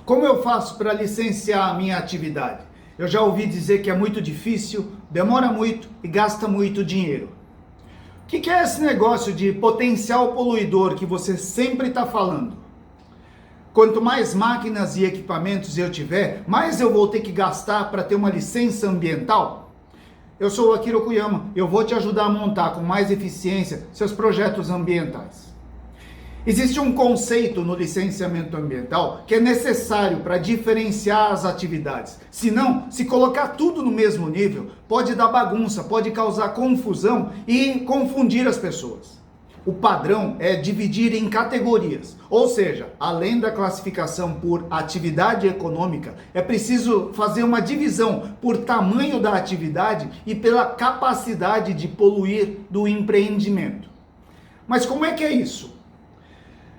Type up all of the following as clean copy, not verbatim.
Como eu faço para licenciar a minha atividade? Eu já ouvi dizer que é muito difícil, demora muito e gasta muito dinheiro. O que é esse negócio de potencial poluidor que você sempre está falando? Quanto mais máquinas e equipamentos eu tiver, mais eu vou ter que gastar para ter uma licença ambiental? Eu sou o Akira Okuyama, eu vou te ajudar a montar com mais eficiência seus projetos ambientais. Existe um conceito no licenciamento ambiental que é necessário para diferenciar as atividades. Senão, se colocar tudo no mesmo nível, pode dar bagunça, pode causar confusão e confundir as pessoas. O padrão é dividir em categorias, ou seja, além da classificação por atividade econômica, é preciso fazer uma divisão por tamanho da atividade e pela capacidade de poluir do empreendimento. Mas como é que é isso?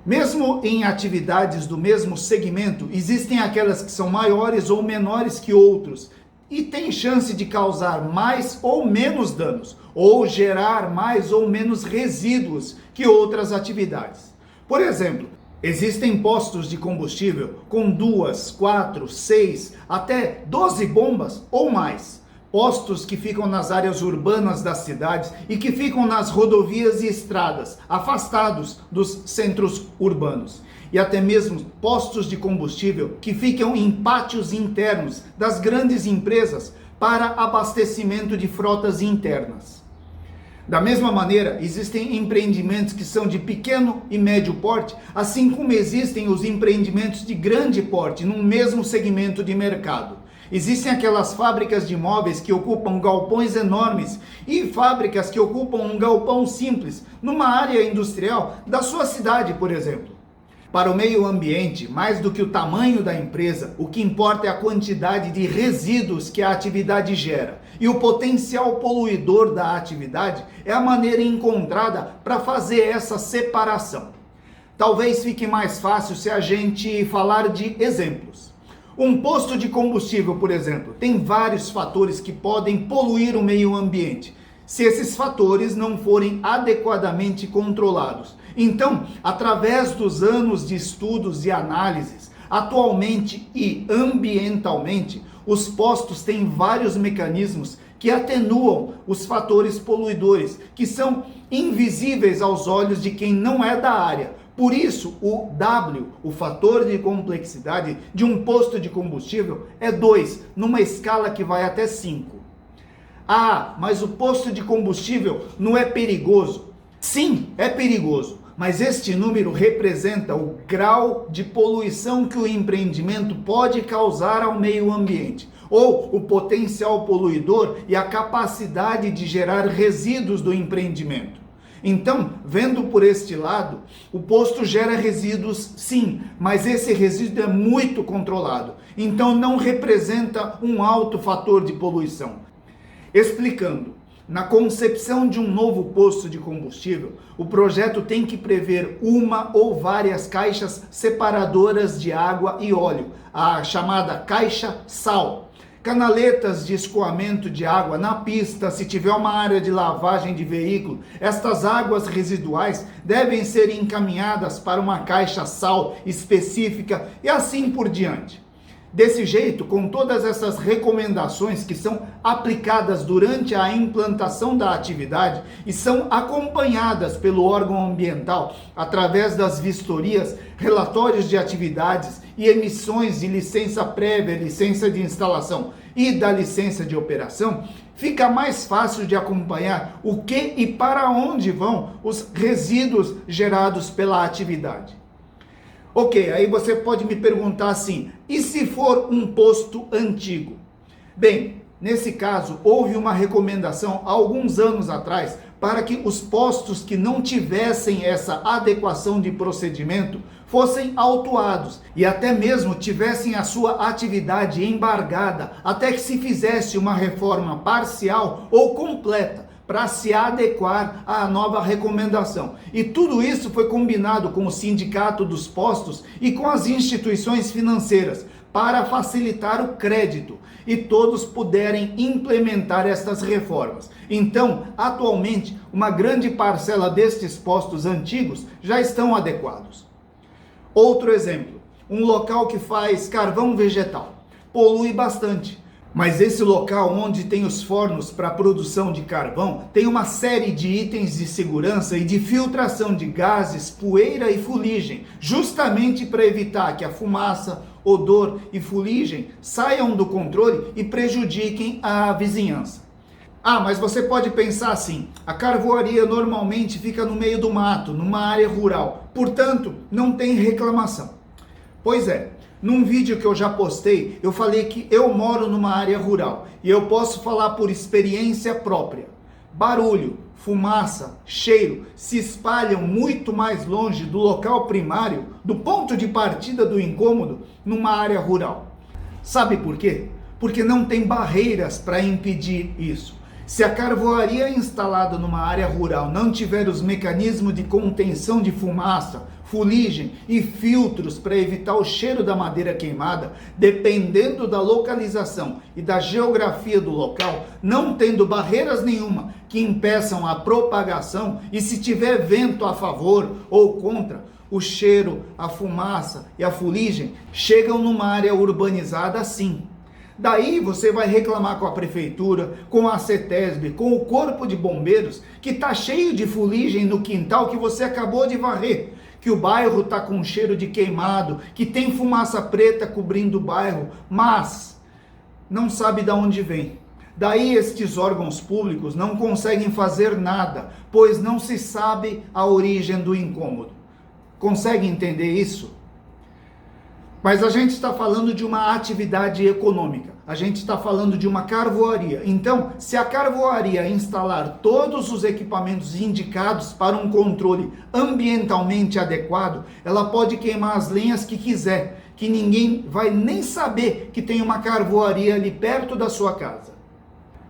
Mesmo em atividades do mesmo segmento, existem aquelas que são maiores ou menores que outros e têm chance de causar mais ou menos danos, ou gerar mais ou menos resíduos que outras atividades. Por exemplo, existem postos de combustível com 2, 4, 6, até 12 bombas ou mais. Postos que ficam nas áreas urbanas das cidades e que ficam nas rodovias e estradas, afastados dos centros urbanos. E até mesmo postos de combustível que ficam em pátios internos das grandes empresas para abastecimento de frotas internas. Da mesma maneira, existem empreendimentos que são de pequeno e médio porte, assim como existem os empreendimentos de grande porte num mesmo segmento de mercado. Existem aquelas fábricas de móveis que ocupam galpões enormes e fábricas que ocupam um galpão simples numa área industrial da sua cidade, por exemplo. Para o meio ambiente, mais do que o tamanho da empresa, o que importa é a quantidade de resíduos que a atividade gera. E o potencial poluidor da atividade é a maneira encontrada para fazer essa separação. Talvez fique mais fácil se a gente falar de exemplos. Um posto de combustível, por exemplo, tem vários fatores que podem poluir o meio ambiente, se esses fatores não forem adequadamente controlados. Então, através dos anos de estudos e análises, atualmente e ambientalmente, os postos têm vários mecanismos que atenuam os fatores poluidores, que são invisíveis aos olhos de quem não é da área. Por isso, o W, o fator de complexidade de um posto de combustível, é 2, numa escala que vai até 5. Ah, mas o posto de combustível não é perigoso? Sim, é perigoso, mas este número representa o grau de poluição que o empreendimento pode causar ao meio ambiente, ou o potencial poluidor e a capacidade de gerar resíduos do empreendimento. Então, vendo por este lado, o posto gera resíduos sim, mas esse resíduo é muito controlado, então não representa um alto fator de poluição. Explicando, na concepção de um novo posto de combustível, o projeto tem que prever uma ou várias caixas separadoras de água e óleo, a chamada caixa sal. Canaletas de escoamento de água na pista, se tiver uma área de lavagem de veículo, estas águas residuais devem ser encaminhadas para uma caixa sal específica e assim por diante. Desse jeito, com todas essas recomendações que são aplicadas durante a implantação da atividade e são acompanhadas pelo órgão ambiental através das vistorias, relatórios de atividades e emissões de licença prévia, licença de instalação e da licença de operação, fica mais fácil de acompanhar o que e para onde vão os resíduos gerados pela atividade. Ok, aí você pode me perguntar assim, e se for um posto antigo? Bem, nesse caso, houve uma recomendação há alguns anos atrás para que os postos que não tivessem essa adequação de procedimento fossem autuados e até mesmo tivessem a sua atividade embargada até que se fizesse uma reforma parcial ou completa, para se adequar à nova recomendação. E tudo isso foi combinado com o sindicato dos postos e com as instituições financeiras para facilitar o crédito e todos puderem implementar estas reformas. Então, atualmente, uma grande parcela destes postos antigos já estão adequados. Outro exemplo. um local que faz carvão vegetal. Polui bastante. Mas esse local onde tem os fornos para produção de carvão tem uma série de itens de segurança e de filtração de gases, poeira e fuligem, justamente para evitar que a fumaça, odor e fuligem saiam do controle e prejudiquem a vizinhança. Ah, mas você pode pensar assim, a carvoaria normalmente fica no meio do mato, numa área rural, portanto não tem reclamação. Pois é. Num vídeo que eu já postei, eu falei que eu moro numa área rural e eu posso falar por experiência própria. Barulho, fumaça, cheiro se espalham muito mais longe do local primário, do ponto de partida do incômodo, numa área rural. Sabe por quê? Porque não tem barreiras para impedir isso. Se a carvoaria instalada numa área rural não tiver os mecanismos de contenção de fumaça, fuligem e filtros para evitar o cheiro da madeira queimada, dependendo da localização e da geografia do local, não tendo barreiras nenhuma que impeçam a propagação, e se tiver vento a favor ou contra, o cheiro, a fumaça e a fuligem chegam numa área urbanizada sim. Daí você vai reclamar com a prefeitura, com a CETESB, com o corpo de bombeiros, que está cheio de fuligem no quintal que você acabou de varrer, que o bairro está com cheiro de queimado, que tem fumaça preta cobrindo o bairro, mas não sabe de onde vem. Daí estes órgãos públicos não conseguem fazer nada, pois não se sabe a origem do incômodo. Consegue entender isso? Mas a gente está falando de uma atividade econômica, a gente está falando de uma carvoaria. Então, se a carvoaria instalar todos os equipamentos indicados para um controle ambientalmente adequado, ela pode queimar as lenhas que quiser, que ninguém vai nem saber que tem uma carvoaria ali perto da sua casa.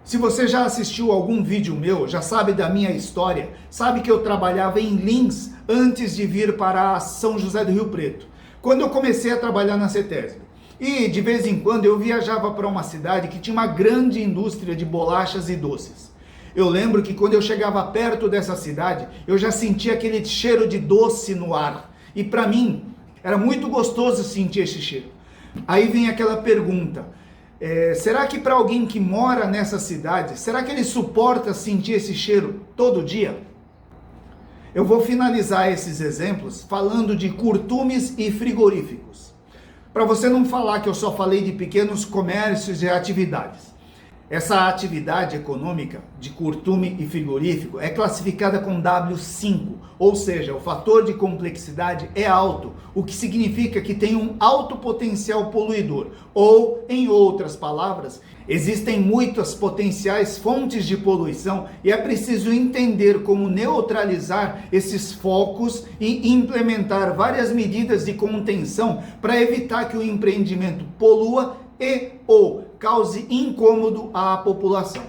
Se você já assistiu algum vídeo meu, já sabe da minha história, sabe que eu trabalhava em Lins antes de vir para São José do Rio Preto, quando eu comecei a trabalhar na CETESB. E de vez em quando eu viajava para uma cidade que tinha uma grande indústria de bolachas e doces. Eu lembro que quando eu chegava perto dessa cidade, eu já sentia aquele cheiro de doce no ar. E para mim, era muito gostoso sentir esse cheiro. Aí vem aquela pergunta, será que para alguém que mora nessa cidade, será que ele suporta sentir esse cheiro todo dia? Eu vou finalizar esses exemplos falando de curtumes e frigoríficos, para você não falar que eu só falei de pequenos comércios e atividades. Essa atividade econômica de curtume e frigorífico é classificada com W5, ou seja, o fator de complexidade é alto, o que significa que tem um alto potencial poluidor, ou, em outras palavras, existem muitas potenciais fontes de poluição e é preciso entender como neutralizar esses focos e implementar várias medidas de contenção para evitar que o empreendimento polua e ou cause incômodo à população.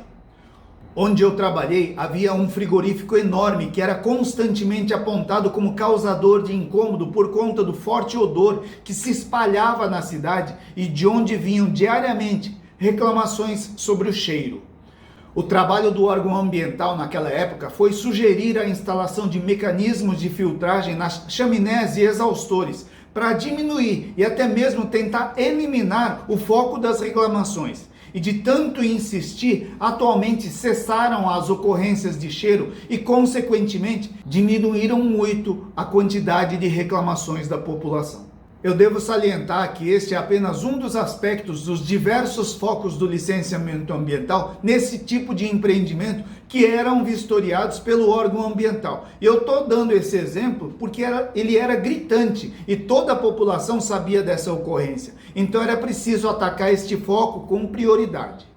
Onde eu trabalhei, havia um frigorífico enorme que era constantemente apontado como causador de incômodo por conta do forte odor que se espalhava na cidade e de onde vinham diariamente reclamações sobre o cheiro. O trabalho do órgão ambiental naquela época foi sugerir a instalação de mecanismos de filtragem nas chaminés e exaustores, para diminuir e até mesmo tentar eliminar o foco das reclamações. E de tanto insistir, atualmente cessaram as ocorrências de cheiro e, consequentemente, diminuíram muito a quantidade de reclamações da população. Eu devo salientar que este é apenas um dos aspectos dos diversos focos do licenciamento ambiental nesse tipo de empreendimento que eram vistoriados pelo órgão ambiental. E eu estou dando esse exemplo porque ele era gritante e toda a população sabia dessa ocorrência. Então era preciso atacar este foco com prioridade.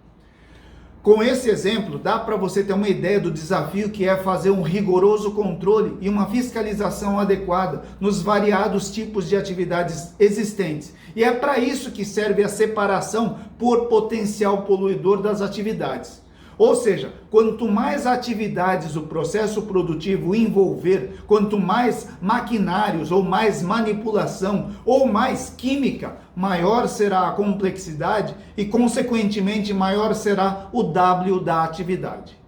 Com esse exemplo, dá para você ter uma ideia do desafio que é fazer um rigoroso controle e uma fiscalização adequada nos variados tipos de atividades existentes. E é para isso que serve a separação por potencial poluidor das atividades. Ou seja, quanto mais atividades o processo produtivo envolver, quanto mais maquinários ou mais manipulação ou mais química, maior será a complexidade e, consequentemente, maior será o W da atividade.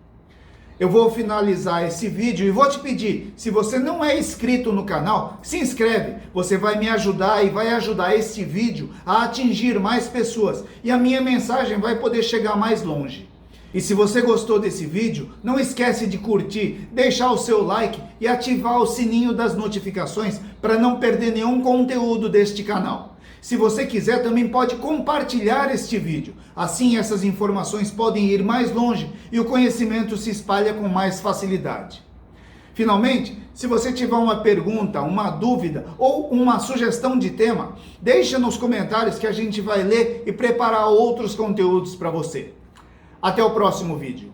Eu vou finalizar esse vídeo e vou te pedir, se você não é inscrito no canal, se inscreve. Você vai me ajudar e vai ajudar este vídeo a atingir mais pessoas e a minha mensagem vai poder chegar mais longe. E se você gostou desse vídeo, não esquece de curtir, deixar o seu like e ativar o sininho das notificações para não perder nenhum conteúdo deste canal. Se você quiser, também pode compartilhar este vídeo. Assim, essas informações podem ir mais longe e o conhecimento se espalha com mais facilidade. Finalmente, se você tiver uma pergunta, uma dúvida ou uma sugestão de tema, deixa nos comentários que a gente vai ler e preparar outros conteúdos para você. Até o próximo vídeo.